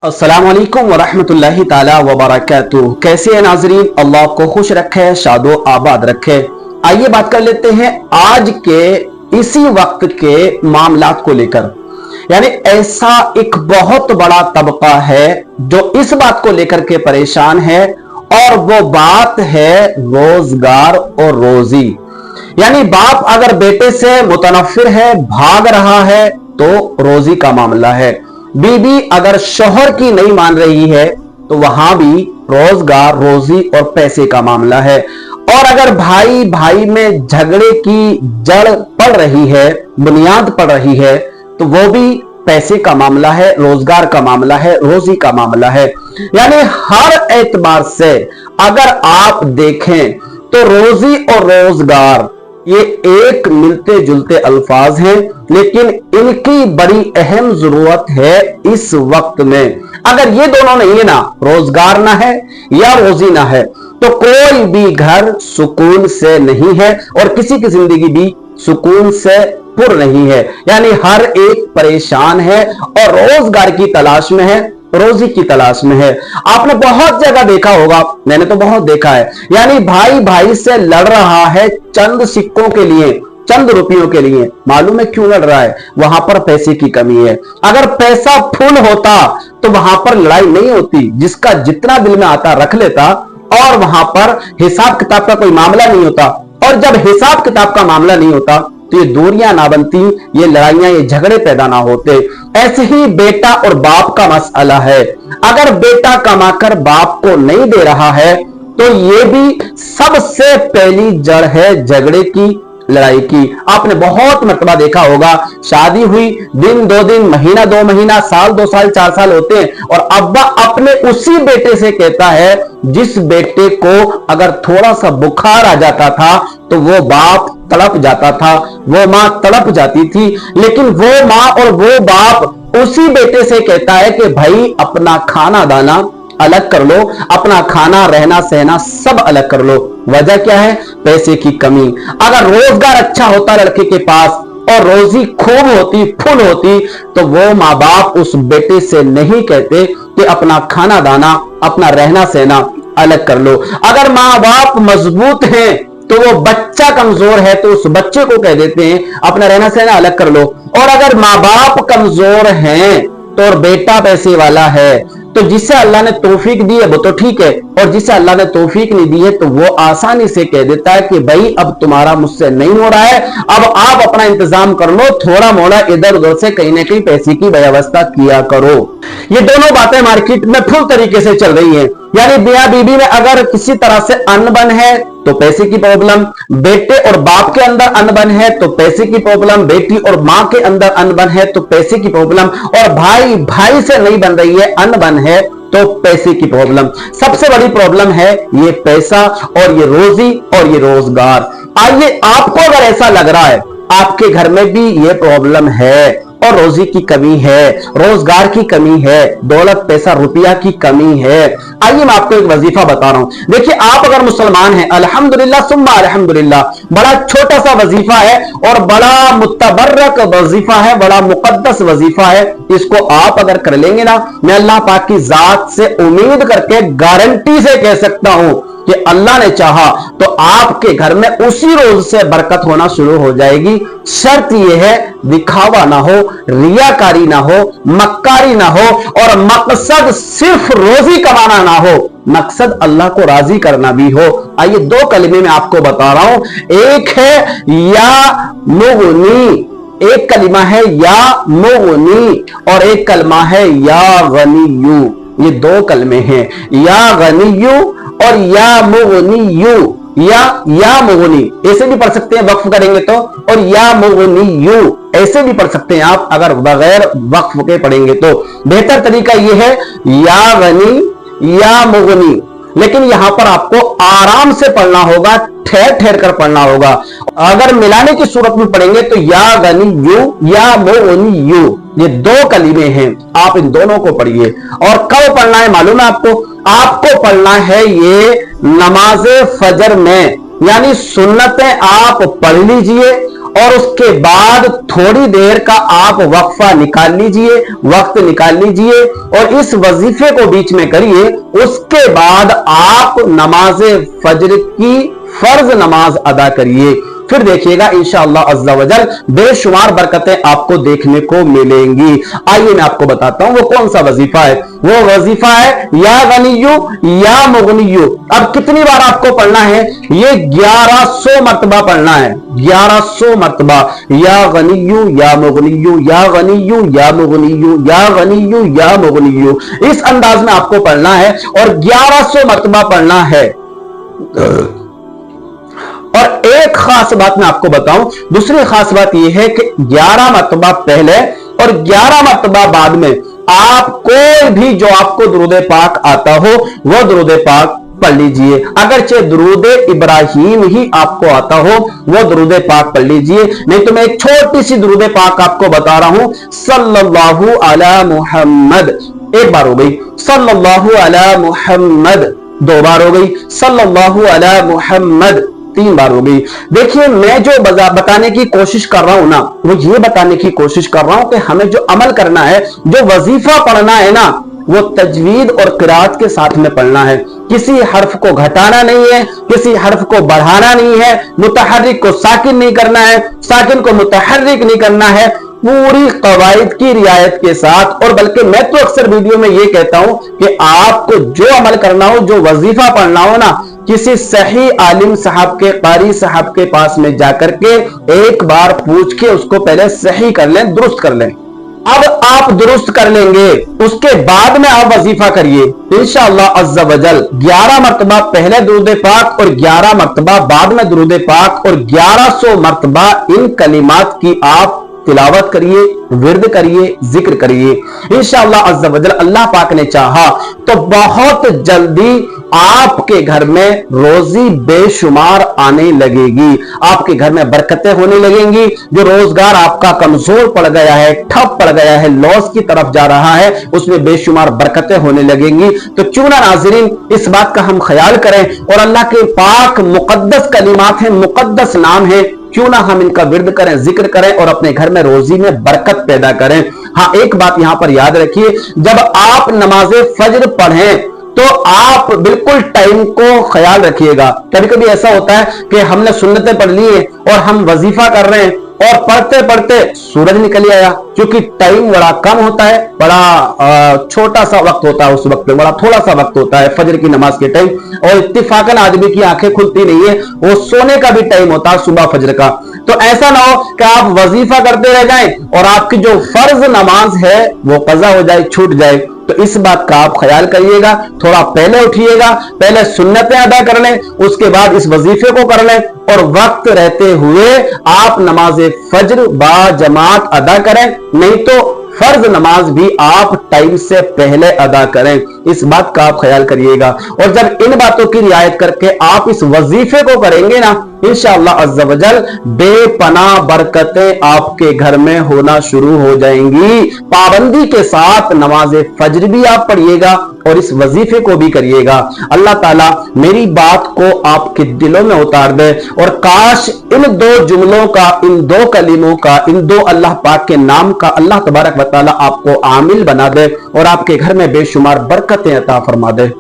अस्सलाम वालेकुम वरहमतुल्लाहि ताला वबरकातुहू। कैसे हैं नाजरीन? अल्लाह आपको खुश रखे, शादो आबाद रखे। आइए बात कर लेते हैं आज के इसी वक्त के मामलात को लेकर। यानी ऐसा एक बहुत बड़ा तबका है जो इस बात को लेकर के परेशान है, और वो बात है रोजगार और रोजी। यानी बाप अगर बेटे से मुतनफिर है, भाग रहा है, तो रोजी का मामला है। बीवी अगर शौहर की नहीं मान रही है तो वहां भी रोजगार, रोजी और पैसे का मामला है। और अगर भाई भाई में झगड़े की जड़ पड़ रही है, बुनियाद पड़ रही है, तो वो भी पैसे का मामला है, रोजगार का मामला है, रोजी का मामला है। यानी हर एतबार से अगर आप देखें तो रोजी और रोजगार ये एक मिलते जुलते अल्फाज हैं, लेकिन इनकी बड़ी अहम जरूरत है इस वक्त में। अगर ये दोनों नहीं है ना, रोजगार ना है या रोजी ना है, तो कोई भी घर सुकून से नहीं है और किसी की जिंदगी भी सुकून से पुर नहीं है। यानी हर एक परेशान है और रोजगार की तलाश में है, रोजी की तलाश में है। आपने बहुत जगह देखा होगा, मैंने तो बहुत देखा है। यानी भाई भाई से लड़ रहा है चंद सिक्कों के लिए, चंद रुपयों के लिए। मालूम है क्यों लड़ रहा है? वहां पर पैसे की कमी है। अगर पैसा फुल होता तो वहां पर लड़ाई नहीं होती, जिसका जितना दिल में आता रख लेता, और वहां पर हिसाब किताब का कोई मामला नहीं होता। और जब हिसाब किताब का मामला नहीं होता तो ये दूरियां ना बनती, ये लड़ाइयां, ये झगड़े पैदा ना होते। ऐसे ही बेटा और बाप का मसला है। अगर बेटा कमाकर बाप को नहीं दे रहा है तो ये भी सबसे पहली जड़ है झगड़े की, लड़ाई की। आपने बहुत मर्तबा देखा होगा, शादी हुई, दिन दो दिन, महीना दो महीना, साल दो साल, 4 साल होते हैं, और अब्बा अपने उसी बेटे से कहता है, जिस बेटे को अगर थोड़ा सा बुखार आ जाता था तो वो बाप तड़प जाता था, वो मां तड़प जाती थी, लेकिन वो मां और वो बाप उसी बेटे से कहता है कि भाई अपना खाना दाना अलग कर लो, अपना खाना रहना सहना सब अलग कर लो। वजह क्या है? पैसे की कमी। अगर रोजगार अच्छा होता लड़के के पास और रोजी खूब होती, फुल होती, तो वो माँ बाप उस बेटे से नहीं कहते कि अपना खाना दाना, अपना रहना सहना अलग कर लो। अगर माँ बाप मजबूत हैं तो वो बच्चा कमजोर है तो उस बच्चे को कह देते हैं अपना रहना सहना अलग कर लो। और अगर माँ बाप कमजोर हैं तो और बेटा पैसे वाला है, तो जिसे अल्लाह ने तौफीक दी है वो तो ठीक है, और जिसे अल्लाह ने तौफीक नहीं दी है तो वो आसानी से कह देता है कि भाई अब तुम्हारा मुझसे नहीं हो रहा है, अब आप अपना इंतजाम कर लो, थोड़ा मोड़ा इधर उधर से कहीं ना कहीं पैसे की व्यवस्था किया करो। ये दोनों बातें मार्केट में फुल तरीके से चल रही है। यानी मियां बीबी में अगर किसी तरह से अनबन है तो पैसे की प्रॉब्लम, बेटे और बाप के अंदर अनबन है तो पैसे की प्रॉब्लम, बेटी और मां के अंदर अनबन है तो पैसे की प्रॉब्लम, और भाई भाई से नहीं बन रही है, अनबन है तो पैसे की प्रॉब्लम। सबसे बड़ी प्रॉब्लम है ये पैसा और ये रोजी और ये रोजगार। आइए, आपको अगर ऐसा लग रहा है आपके घर में भी ये प्रॉब्लम है और रोजी की कमी है, रोजगार की कमी है, दौलत पैसा रुपया की कमी है, आइए मैं आपको एक वजीफा बता रहा हूं। देखिए, आप अगर मुसलमान हैं, अल्हम्दुलिल्लाह सुम्मा अल्हम्दुलिल्लाह, बड़ा छोटा सा वजीफा है और बड़ा मुतबर्रक वजीफा है, बड़ा मुकद्दस वजीफा है। इसको आप अगर कर लेंगे ना, मैं अल्लाह पाक की जात से उम्मीद करके गारंटी से कह सकता हूं कि अल्लाह ने चाहा तो आपके घर में उसी रोज से बरकत होना शुरू हो जाएगी। शर्त यह है दिखावा ना हो, रियाकारी ना हो, मक्कारी ना हो, और मकसद सिर्फ रोजी कमाना ना हो, मकसद अल्लाह को राजी करना भी हो। आइए, 2 कलमे में आपको बता रहा हूं। एक है या मुगनी, एक कलिमा है या मुगनी, और एक कलमा है या गनीयू। ये 2 कलमे हैं, या गनीयू और या मुगनीयू। या मुगनी ऐसे भी पढ़ सकते हैं वक्फ करेंगे तो, और या मुगनीयू ऐसे भी पढ़ सकते हैं आप अगर बगैर वक्फ के पढ़ेंगे तो। बेहतर तरीका यह है या गनी या मुगनी, लेकिन यहां पर आपको आराम से पढ़ना होगा, ठहर ठहर कर पढ़ना होगा। अगर मिलाने की सूरत में पढ़ेंगे तो या गनी यू या मुगनी यू, ये 2 कलीमे हैं, आप इन दोनों को पढ़िए। और कब पढ़ना है मालूम है आपको? आपको पढ़ना है ये नमाज फजर में, यानी सुन्नतें आप पढ़ लीजिए और उसके बाद थोड़ी देर का आप वक्फा निकाल लीजिए, वक्त निकाल लीजिए और इस वजीफे को बीच में करिए। उसके बाद आप नमाज फज्र की फर्ज नमाज अदा करिए, फिर देखिएगा इंशाअल्लाह अज़्ज़ा वजल बेशुमार बरकतें आपको देखने को मिलेंगी। आइए मैं आपको बताता हूं वो कौन सा वजीफा है। वो वजीफा है या गनियु या मुगनियु। अब कितनी बार आपको पढ़ना है? ये 1100 मरतबा पढ़ना है, 1100 मरतबा। या गनियु या मुगनियु, या गनियु या मुगनियु, या गनियु या मुगनियु, इस अंदाज में आपको पढ़ना है और 1100 मरतबा पढ़ना है। और एक खास बात मैं आपको बताऊं, दूसरी खास बात यह है कि 11 मरतबा पहले और 11 मरतबा बाद में आप कोई भी जो आपको दुरूद पाक आता हो वो दुरूद पाक पढ़ लीजिए। अगरचे दुरूद इब्राहिम ही आपको आता हो वो दुरूद पाक पढ़ लीजिए। नहीं तो मैं एक छोटी सी दुरूद पाक आपको बता रहा हूं, सल्लल्लाहु अला मुहम्मद, एक बार हो गई। सल्लल्लाहु अला मुहम्मद 2 बार हो गई। सल्लल्लाहु अला मुहम्मद 3 बार हो गई। देखिए मैं जो बताने की कोशिश कर रहा हूं ना, वो ये बताने की कोशिश कर रहा हूं कि हमें जो अमल करना है, जो वजीफा पढ़ना है ना, वो तजवीद और किरात के साथ में पढ़ना है। किसी हर्फ को घटाना नहीं है, किसी हर्फ को बढ़ाना नहीं है, मुतहर्रिक को साकिन नहीं करना है, साकिन को मुतहर्रिक नहीं करना है, पूरी कवायद की रियायत के साथ। और बल्कि मैं तो अक्सर वीडियो में ये कहता हूं कि आपको जो अमल करना हो, जो वजीफा पढ़ना हो ना, किसी सही आलिम साहब के, कारी साहब के पास में जाकर के एक बार पूछ के उसको पहले सही कर लें, दुरुस्त कर लें। अब आप दुरुस्त कर लेंगे, उसके बाद में आप वजीफा करिए इंशाअल्लाह अज़्ज़ा वजल। 11 मरतबा पहले दुरूद पाक और 11 मरतबा बाद में दुरूद पाक और 1100 मरतबा इन कलिमात की आप तिलावत करिए, विर्द करिए, जिक्र करिए इंशाअल्लाह अज़्ज़ा वजल। अल्लाह पाक ने चाहा तो बहुत जल्दी आपके घर में रोजी बेशुमार आने लगेगी, आपके घर में बरकतें होने लगेंगी। जो रोजगार आपका कमजोर पड़ गया है, ठप पड़ गया है, लॉस की तरफ जा रहा है, उसमें बेशुमार बरकतें होने लगेंगी। तो क्यों ना नाज़रीन इस बात का हम ख्याल करें और अल्लाह के पाक मुकद्दस कलिमात हैं, मुकद्दस नाम है, क्यों ना हम इनका विर्द करें, जिक्र करें और अपने घर में रोजी में बरकत पैदा करें। हाँ, एक बात यहां पर याद रखिए, जब आप नमाज फज्र पढ़ें तो आप बिल्कुल टाइम को ख्याल रखिएगा। कभी कभी ऐसा होता है कि हमने सुन्नतें पढ़ ली है और हम वजीफा कर रहे हैं और पढ़ते पढ़ते सूरज निकल आया, क्योंकि टाइम बड़ा कम होता है, बड़ा छोटा सा वक्त होता है, उस वक्त बड़ा थोड़ा सा वक्त होता है फजर की नमाज के टाइम, और इत्तिफाकन आदमी की आंखें खुलती नहीं है, वो सोने का भी टाइम होता है सुबह फजर का। तो ऐसा ना हो कि आप वजीफा करते रह जाएं और आपकी जो फर्ज नमाज है वो कज़ा हो जाए, छूट जाए। तो इस बात का आप ख्याल करिएगा, थोड़ा पहले उठिएगा, पहले सुन्नतें अदा कर लें, उसके बाद इस वजीफे को कर लें और वक्त रहते हुए आप नमाज फज्र बा जमात अदा करें, नहीं तो फर्ज नमाज भी आप टाइम से पहले अदा करें। इस बात का आप ख्याल करिएगा। और जब इन बातों की रियायत करके आप इस वजीफे को करेंगे ना, इंशाअल्लाह अज़्ज़ा वजल बेपनाह बरकतें आपके घर में होना शुरू हो जाएंगी। पाबंदी के साथ नमाज फज्र भी आप पढ़िएगा और इस वजीफे को भी करिएगा। अल्लाह ताला मेरी बात को आपके दिलों में उतार दे और काश इन 2 जुमलों का, इन 2 कलीमों का, इन 2 अल्लाह पाक के नाम का अल्लाह तबारक व तआला आपको आमिल बना दे और आपके घर में बेशुमार बरकतें अता फरमा दे।